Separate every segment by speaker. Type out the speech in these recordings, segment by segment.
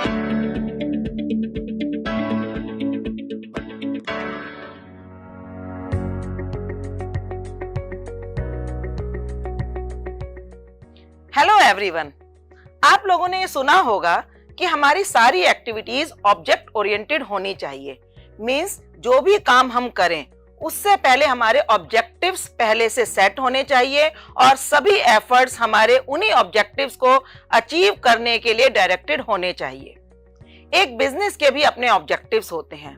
Speaker 1: Hello everyone, आप लोगों ने ये सुना होगा कि हमारी सारी एक्टिविटीज ऑब्जेक्ट ओरिएंटेड होनी चाहिए। मींस जो भी काम हम करें उससे पहले हमारे ऑब्जेक्टिव्स पहले से सेट होने चाहिए और सभी एफर्ट्स हमारे उन्हीं ऑब्जेक्टिव्स को अचीव करने के लिए डायरेक्टेड होने चाहिए। एक बिजनेस के भी अपने ऑब्जेक्टिव्स होते हैं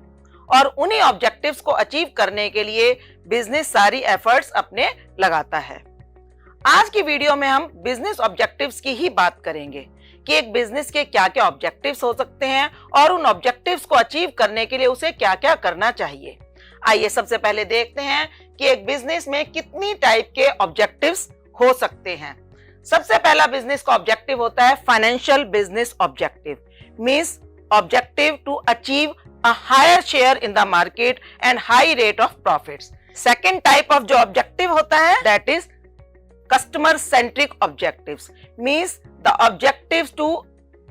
Speaker 1: और उन्हीं ऑब्जेक्टिव्स को अचीव करने के लिए बिजनेस सारी एफर्ट्स अपने लगाता है। आज की वीडियो में हम बिजनेस ऑब्जेक्टिव्स की ही बात करेंगे कि एक बिजनेस के क्या क्या ऑब्जेक्टिव्स हो सकते हैं और उन ऑब्जेक्टिव्स को अचीव करने के लिए उसे क्या क्या करना चाहिए। आइए सबसे पहले देखते हैं कि एक बिजनेस में कितनी टाइप के ऑब्जेक्टिव्स हो सकते हैं। सबसे पहला बिजनेस का ऑब्जेक्टिव होता है financial business objective, means objective to achieve a higher share in the market and high rate of profits. Second type of जो ऑब्जेक्टिव होता है that is customer centric objectives, means the objectives to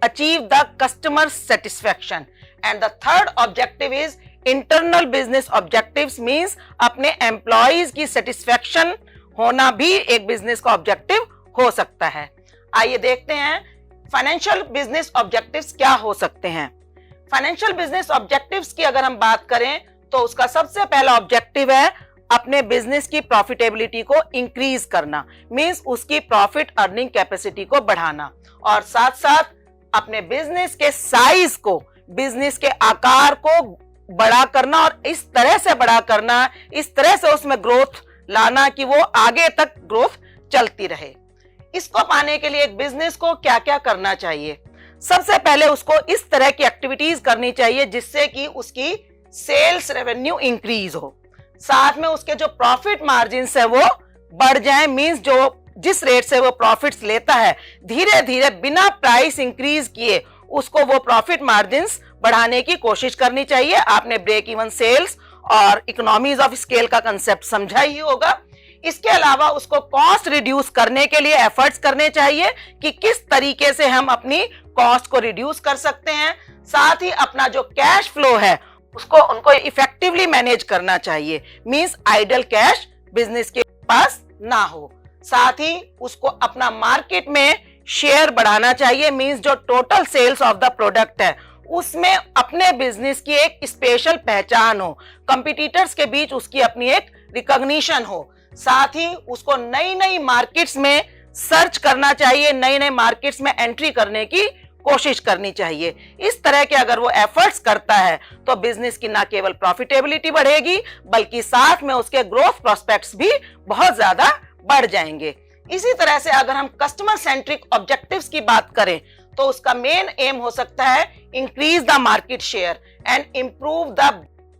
Speaker 1: achieve the customer satisfaction. And the third objective is internal business objectives, means अपने employees की satisfaction होना भी एक business का objective हो सकता है। आइए देखते हैं financial business objectives क्या हो सकते हैं। financial business objectives की अगर हम बात करें तो उसका सबसे पहला ऑब्जेक्टिव है अपने बिजनेस की प्रॉफिटेबिलिटी को इंक्रीज करना, मींस उसकी प्रॉफिट अर्निंग कैपेसिटी को बढ़ाना और साथ साथ अपने बिजनेस के साइज को, बिजनेस के आकार को बड़ा करना और इस तरह से बड़ा करना, इस तरह से उसमें ग्रोथ लाना कि वो आगे तक ग्रोथ चलती रहे। इसको पाने के लिए एक बिजनेस को क्या क्या करना चाहिए? सबसे पहले उसको इस तरह की एक्टिविटीज करनी चाहिए जिससे कि उसकी सेल्स रेवेन्यू इंक्रीज हो, साथ में उसके जो प्रॉफिट मार्जिन है वो बढ़ जाए, मींस जो जिस रेट से वो प्रॉफिट्स लेता है धीरे धीरे बिना प्राइस इंक्रीज किए उसको वो प्रॉफिट मार्जिन्स बढ़ाने की कोशिश करनी चाहिए। आपने ब्रेक इवन सेल्स और इकोनॉमीज ऑफ स्केल का कंसेप्ट समझा ही होगा। इसके अलावा उसको कॉस्ट रिड्यूस करने के लिए एफर्ट्स करने चाहिए कि किस तरीके से हम अपनी कॉस्ट को रिड्यूस कर सकते हैं। साथ ही अपना जो कैश फ्लो है उसको उनको इफेक्टिवली मैनेज करना चाहिए, मींस आइडल कैश बिजनेस के पास ना हो। साथ ही उसको अपना मार्केट में शेयर बढ़ाना चाहिए, मींस जो total sales of the product है उसमें अपने बिजनेस की एक स्पेशल पहचान हो, कंपटीटर्स के बीच उसकी अपनी एक रिकॉग्निशन हो। साथ ही उसको नई नई मार्केट्स में सर्च करना चाहिए, नए नए मार्केट्स में एंट्री करने की कोशिश करनी चाहिए। इस तरह के अगर वो एफर्ट्स करता है तो बिजनेस की ना केवल प्रॉफिटेबिलिटी बढ़ेगी बल्कि साथ में उसके ग्रोथ प्रोस्पेक्ट्स भी बहुत ज्यादा बढ़ जाएंगे। इसी तरह से अगर हम कस्टमर सेंट्रिक ऑब्जेक्टिव्स की बात करें तो उसका मेन एम हो सकता है increase the market share and improve the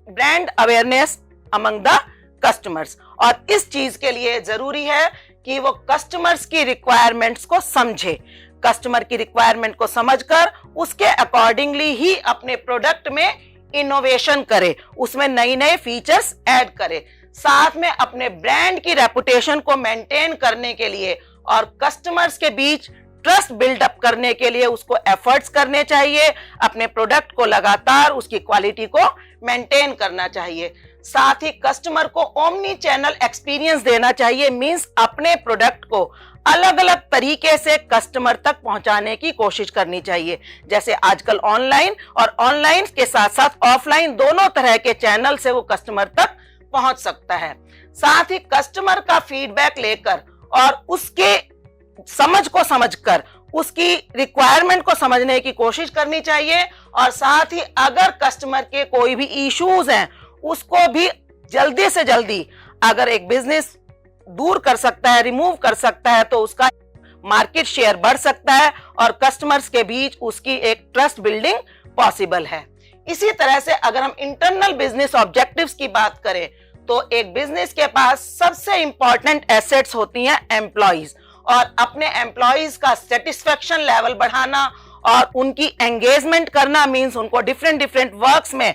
Speaker 1: brand awareness among the customers. और इस चीज के लिए जरूरी है कि वो कस्टमर्स की रिक्वायरमेंट्स को समझे, कस्टमर की रिक्वायरमेंट को समझकर उसके अकॉर्डिंगली ही अपने प्रोडक्ट में इनोवेशन करे, उसमें नई नए फीचर्स ऐड करे। साथ में अपने ब्रांड की रेपुटेशन को मेंटेन करने के लिए और कस्टमर्स के बीच ट्रस्ट बिल्डअप करने के लिए उसको एफर्ट्स करने चाहिए, अपने प्रोडक्ट को लगातार उसकी क्वालिटी को मेंटेन करना चाहिए। साथ ही कस्टमर को ओमनी चैनल एक्सपीरियंस देना चाहिए, मींस अपने प्रोडक्ट को अलग अलग तरीके से कस्टमर तक पहुंचाने की कोशिश करनी चाहिए। जैसे आजकल ऑनलाइन और ऑनलाइन के साथ साथ ऑफलाइन दोनों तरह के चैनल से वो कस्टमर तक पहुंच सकता है। साथ ही कस्टमर का फीडबैक लेकर और उसके समझ को समझकर उसकी रिक्वायरमेंट को समझने की कोशिश करनी चाहिए और साथ ही अगर कस्टमर के कोई भी इश्यूज हैं उसको भी जल्दी से जल्दी अगर एक बिजनेस दूर कर सकता है, रिमूव कर सकता है तो उसका मार्केट शेयर बढ़ सकता है और कस्टमर्स के बीच उसकी एक ट्रस्ट बिल्डिंग पॉसिबल है। इसी तरह से अगर हम इंटरनल बिजनेस ऑब्जेक्टिव्स की बात करें तो एक बिजनेस के पास सबसे इंपॉर्टेंट एसेट्स होती हैं एम्प्लॉइज, और अपने एम्प्लॉइज का सेटिस्फेक्शन लेवल बढ़ाना और उनकी एंगेजमेंट करना, मींस उनको डिफरेंट वर्क्स में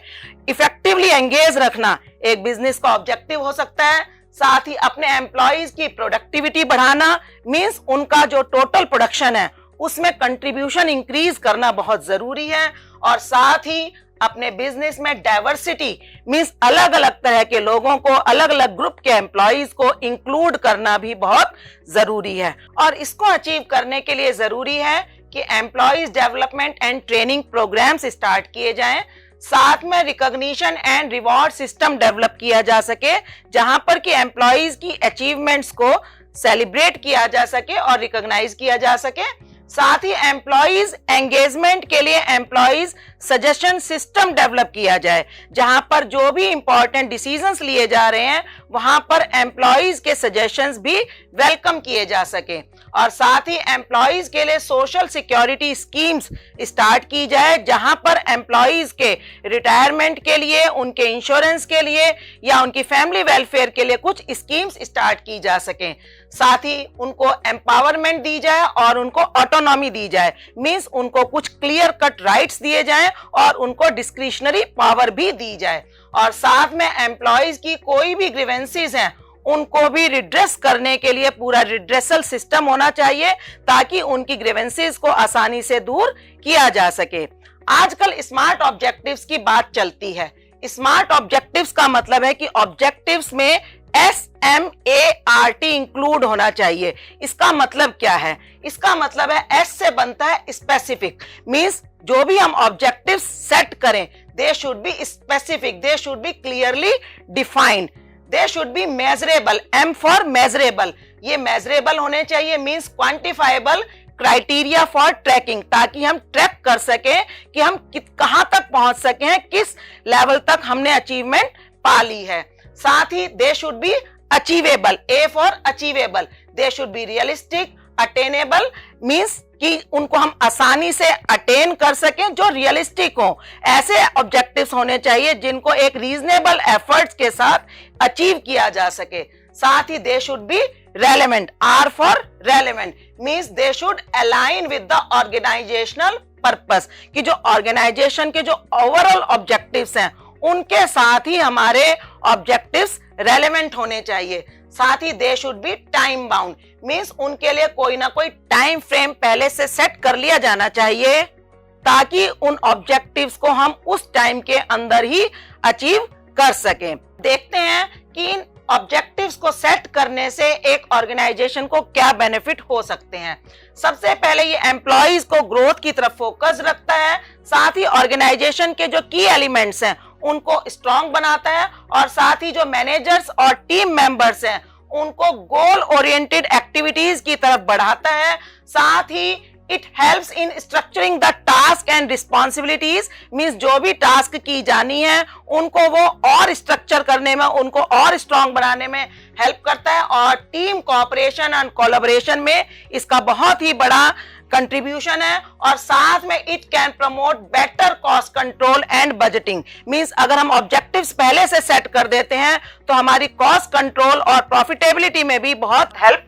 Speaker 1: इफेक्टिवली एंगेज रखना एक बिजनेस का ऑब्जेक्टिव हो सकता है। साथ ही अपने एम्प्लॉइज की प्रोडक्टिविटी बढ़ाना, मींस उनका जो टोटल प्रोडक्शन है उसमें कंट्रीब्यूशन इंक्रीज करना बहुत जरूरी है। और साथ ही अपने बिजनेस में डाइवर्सिटी मींस अलग अलग तरह के लोगों को, अलग अलग ग्रुप के एम्प्लॉइज को इंक्लूड करना भी बहुत जरूरी है। और इसको अचीव करने के लिए जरूरी है कि employees development and training programs start किए जाएं, साथ में recognition and reward system develop किया जा सके, जहां पर कि एम्प्लॉइज की अचीवमेंट्स को सेलिब्रेट किया जा सके और रिकॉग्नाइज किया जा सके। साथ ही एम्प्लॉइज एंगेजमेंट के लिए एम्प्लॉइज सजेशन सिस्टम डेवलप किया जाए, जहां पर जो भी इंपॉर्टेंट डिसीजंस लिए जा रहे हैं वहां पर एम्प्लॉइज के सजेशंस भी वेलकम किए जा सके। और साथ ही एम्प्लॉइज के लिए सोशल सिक्योरिटी स्कीम्स स्टार्ट की जाए, जहां पर एम्प्लॉइज के रिटायरमेंट के लिए, उनके इंश्योरेंस के लिए या उनकी फैमिली वेलफेयर के लिए कुछ स्कीम्स स्टार्ट की जा सके। साथ ही उनको एम्पावरमेंट दी जाए और उनको ऑटोनॉमी दी जाए, मींस उनको कुछ क्लियर कट राइट्स दिए जाएं और उनको डिस्क्रिशनरी पावर भी दी जाए। और साथ में एम्प्लॉइज की कोई भी ग्रीवेंसेस हैं उनको भी रिड्रेस करने के लिए पूरा रिड्रेसल सिस्टम होना चाहिए, ताकि उनकी ग्रीवेंसेस को आसानी से दूर किया जा सके। आजकल स्मार्ट ऑब्जेक्टिव्स की बात चलती है। स्मार्ट ऑब्जेक्टिव्स का मतलब है कि ऑब्जेक्टिव्स में SMART इंक्लूड होना चाहिए। इसका मतलब क्या है? इसका मतलब है S से बनता है स्पेसिफिक, मींस जो भी हम ऑब्जेक्टिव्स सेट करें they should be specific, they should be clearly defined, they should be measurable, M for measurable. ये मेजरेबल होने चाहिए, means quantifiable criteria for tracking, ताकि हम ट्रैक कर सकें कि हम कहां तक पहुंच सके हैं, किस लेवल तक हमने अचीवमेंट पा ली है। साथ ही they should be achievable, A for achievable, they should be realistic, attainable, means कि उनको हम आसानी से अटेन कर सकें, जो रियलिस्टिक हो। ऐसे ऑब्जेक्टिव्स होने चाहिए जिनको एक रीजनेबल एफर्ट्स के साथ अचीव किया जा सके। साथ ही they should be relevant, R for relevant, means they should align with the organizational purpose, कि जो ऑर्गेनाइजेशन के जो ओवरऑल ऑब्जेक्टिव्स हैं उनके साथ ही हमारे ऑब्जेक्टिव्स रेलेवेंट होने चाहिए। साथ ही they should be time bound, means उनके लिए कोई ना कोई टाइम फ्रेम पहले से सेट कर लिया जाना चाहिए, ताकि उन ऑब्जेक्टिव्स को हम उस टाइम के अंदर ही अचीव कर सकें। देखते हैं कि इन ऑब्जेक्टिव्स को सेट करने से एक ऑर्गेनाइजेशन को क्या बेनिफिट हो सकते हैं। सबसे पहले ये एम्प्लॉइज को ग्रोथ की तरफ फोकस रखता है, साथ ही ऑर्गेनाइजेशन के जो की एलिमेंट्स हैं उनको स्ट्रॉन्ग बनाता है, और साथ ही जो मैनेजर्स और टीम मेंबर्स हैं उनको गोल ओरिएंटेड एक्टिविटीज की तरफ बढ़ाता है। साथ ही it helps in structuring the task and responsibilities, means जो भी टास्क की जानी है उनको वो और स्ट्रक्चर करने में, उनको और स्ट्रॉन्ग बनाने में हेल्प करता है। और टीम कोऑपरेशन एंड कोलैबोरेशन में इसका बहुत ही बड़ा कंट्रीब्यूशन है। और साथ में it can promote better cost control and budgeting, means अगर हम ऑब्जेक्टिव्स पहले से सेट कर देते हैं तो हमारी कॉस्ट कंट्रोल और प्रॉफिटेबिलिटी में भी बहुत हेल्प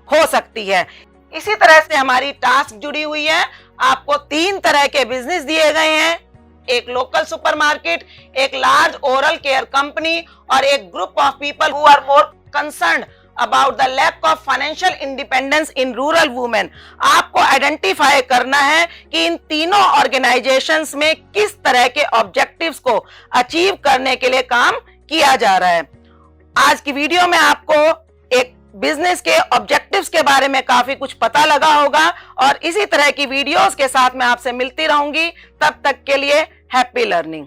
Speaker 1: हो सकती है। इसी तरह से हमारी टास्क जुड़ी हुई है। आपको 3 तरह के बिजनेस दिए गए हैं, एक लोकल सुपरमार्केट, एक लार्ज ओरल केयर कंपनी और एक group of people who are more concerned about the lack of financial independence in rural women. आपको आइडेंटिफाई करना है कि इन तीनों ऑर्गेनाइजेशंस में किस तरह के ऑब्जेक्टिव्स को अचीव करने के लिए काम किया जा रहा है। आज की वीडियो में आपको एक बिजनेस के ऑब्जेक्टिव्स के बारे में काफी कुछ पता लगा होगा, और इसी तरह की वीडियोस के साथ मैं आपसे मिलती रहूंगी। तब तक के लिए हैप्पी लर्निंग।